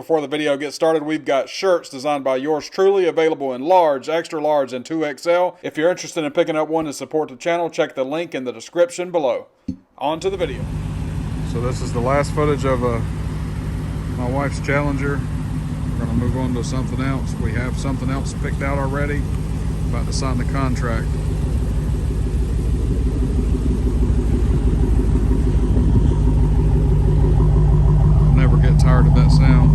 before the video gets started. We've got shirts designed by yours truly, available in large, extra large, and 2XL. If you're interested in picking up one to support the channel, check the link in the description below. On to the video. So this is the last footage of my wife's Challenger. We're gonna move on to something else. We have something else picked out already. About to sign the contract. Get tired of that sound.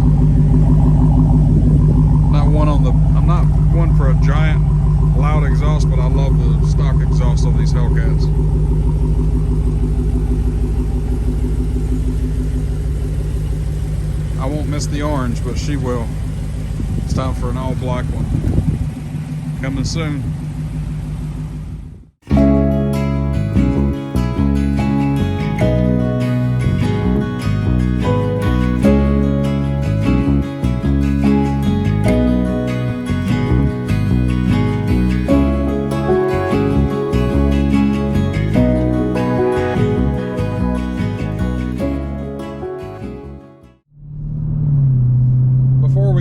I'm not one for a giant loud exhaust, but I love the stock exhaust on these Hellcats. I won't miss the orange, but she will. It's time for an all black one. Coming soon.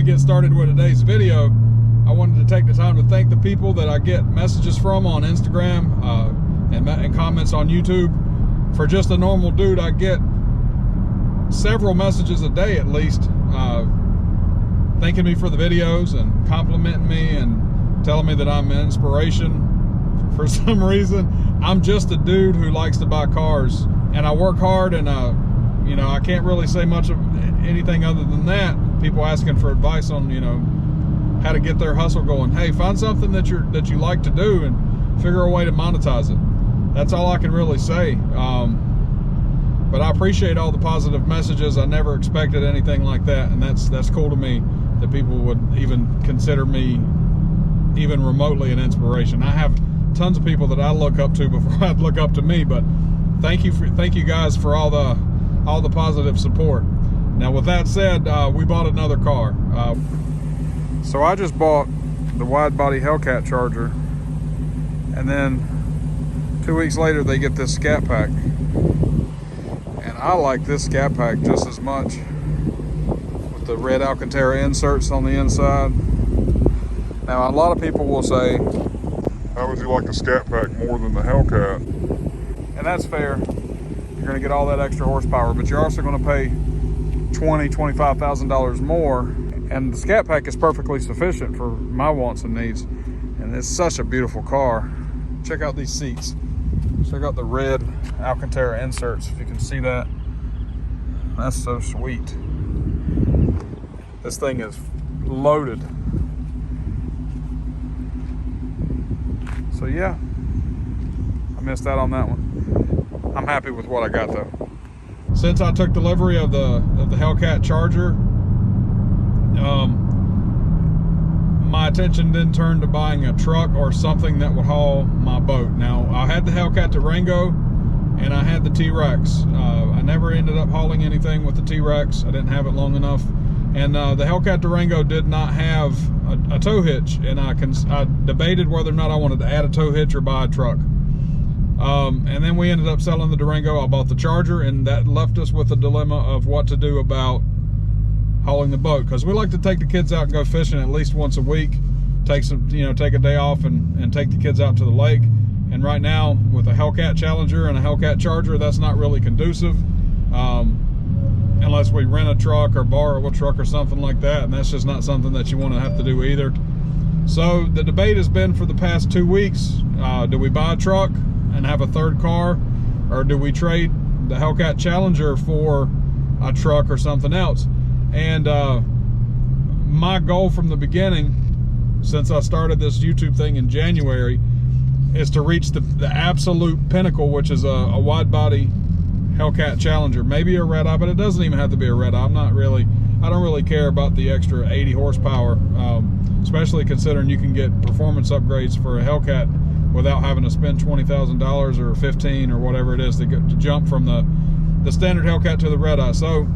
Get started with today's video, I wanted to take the time to thank the people that I get messages from on Instagram and comments on YouTube. For just a normal dude, I get several messages a day at least, thanking me for the videos and complimenting me and telling me that I'm an inspiration. For some reason, I'm just a dude who likes to buy cars, and I work hard, and you know, I can't really say much of anything other than that. People asking for advice on, you know, how to get their hustle going. Hey, find something that you like to do and figure a way to monetize it. That's all I can really say. But I appreciate all the positive messages. I never expected anything like that, and that's cool to me that people would even consider me even remotely an inspiration. I have tons of people that I look up to before I'd look up to me, but thank you guys for all the positive support. Now, with that said, we bought another car. So I just bought the wide body Hellcat Charger, and then 2 weeks later they get this Scat Pack. And I like this Scat Pack just as much, with the red Alcantara inserts on the inside. Now, a lot of people will say, how would you like the Scat Pack more than the Hellcat? And that's fair. You're gonna get all that extra horsepower, but you're also gonna pay $20,000-$25,000 more, and the Scat Pack is perfectly sufficient for my wants and needs. And it's such a beautiful car. Check out these seats. Check out the red Alcantara inserts, if you can see that. That's so sweet. This thing is loaded. So yeah, I missed out on that one. I'm happy with what I got though. Since I took delivery of the Hellcat Charger, my attention then turned to buying a truck or something that would haul my boat. Now, I had the Hellcat Durango and I had the T-Rex. I never ended up hauling anything with the T-Rex. I didn't have it long enough. And the Hellcat Durango did not have a tow hitch, and I debated whether or not I wanted to add a tow hitch or buy a truck. And then we ended up selling the Durango. I bought the Charger, and that left us with a dilemma of what to do about hauling the boat, because we like to take the kids out and go fishing at least once a week. Take a day off and take the kids out to the lake. And right now, with a Hellcat Challenger and a Hellcat Charger, that's not really conducive, unless we rent a truck or borrow a truck or something like that, and that's just not something that you want to have to do either. So the debate has been for the past 2 weeks, do we buy a truck and have a third car, or do we trade the Hellcat Challenger for a truck or something else? And my goal from the beginning, since I started this YouTube thing in January, is to reach the absolute pinnacle, which is a wide body Hellcat Challenger, maybe a red eye, but it doesn't even have to be a red eye. I don't really care about the extra 80 horsepower, especially considering you can get performance upgrades for a Hellcat without having to spend $20,000 or $15,000 or whatever it is to jump from the standard Hellcat to the red eye. So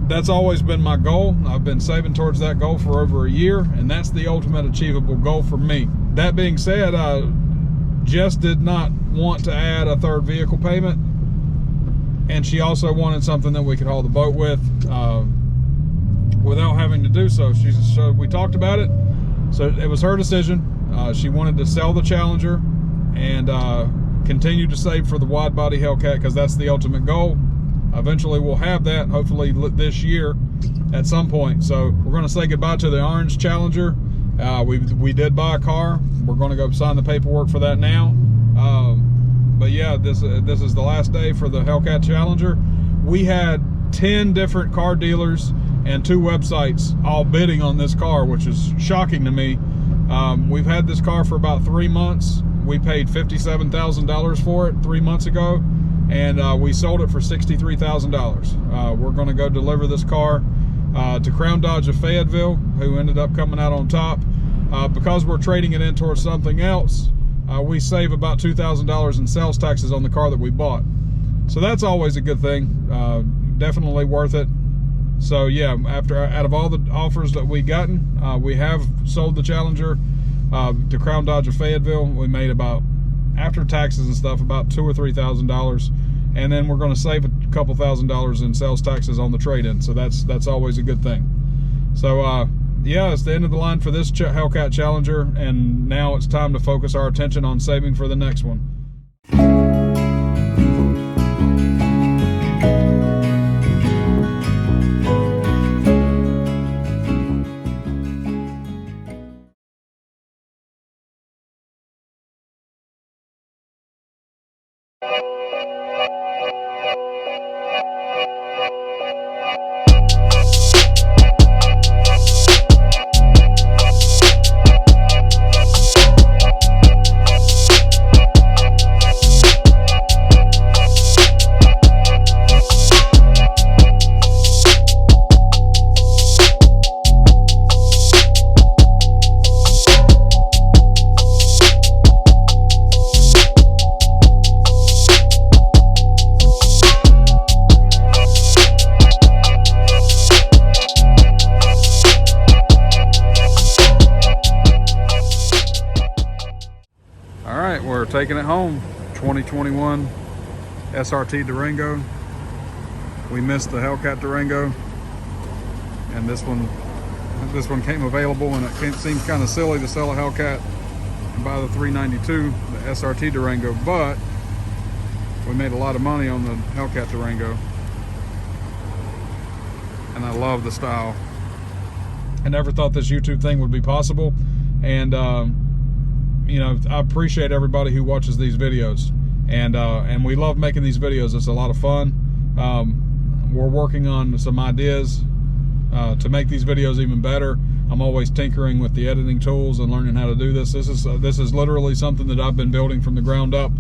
that's always been my goal. I've been saving towards that goal for over a year, and that's the ultimate achievable goal for me. That being said, Jess did not want to add a third vehicle payment, and she also wanted something that we could haul the boat with. without having to do so. So we talked about it. So it was her decision. She wanted to sell the Challenger and continue to save for the wide body Hellcat, because that's the ultimate goal. Eventually we'll have that, hopefully this year at some point. So we're going to say goodbye to the orange Challenger. We did buy a car. We're going to go sign the paperwork for that now. But yeah, this is the last day for the Hellcat Challenger. We had 10 different car dealers and 2 websites all bidding on this car, which is shocking to me. We've had this car for about 3 months. We paid $57,000 for it 3 months ago, and we sold it for $63,000. We're going to go deliver this car to Crown Dodge of Fayetteville, who ended up coming out on top. Because we're trading it in towards something else, we save about $2,000 in sales taxes on the car that we bought. So that's always a good thing. Definitely worth it. So yeah, out of all the offers that we gotten, we have sold the Challenger to Crown Dodge of Fayetteville. We made about, after taxes and stuff, about $2,000 or $3,000, and then we're going to save a couple $1,000s in sales taxes on the trade-in. So that's always a good thing. So yeah, it's the end of the line for this Hellcat Challenger, and now it's time to focus our attention on saving for the next one. We're taking it home. 2021 SRT Durango. We missed the Hellcat Durango, and this one came available, and it seems kind of silly to sell a Hellcat and buy the 392, the SRT Durango, but we made a lot of money on the Hellcat Durango, and I love the style. I never thought this YouTube thing would be possible, and you know, I appreciate everybody who watches these videos, and we love making these videos. It's a lot of fun. We're working on some ideas to make these videos even better. I'm always tinkering with the editing tools and learning how to do this. This is literally something that I've been building from the ground up,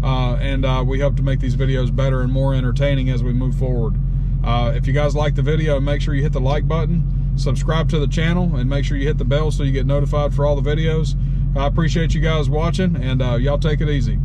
and we hope to make these videos better and more entertaining as we move forward. If you guys like the video, make sure you hit the like button, subscribe to the channel, and make sure you hit the bell so you get notified for all the videos. I appreciate you guys watching, and y'all take it easy.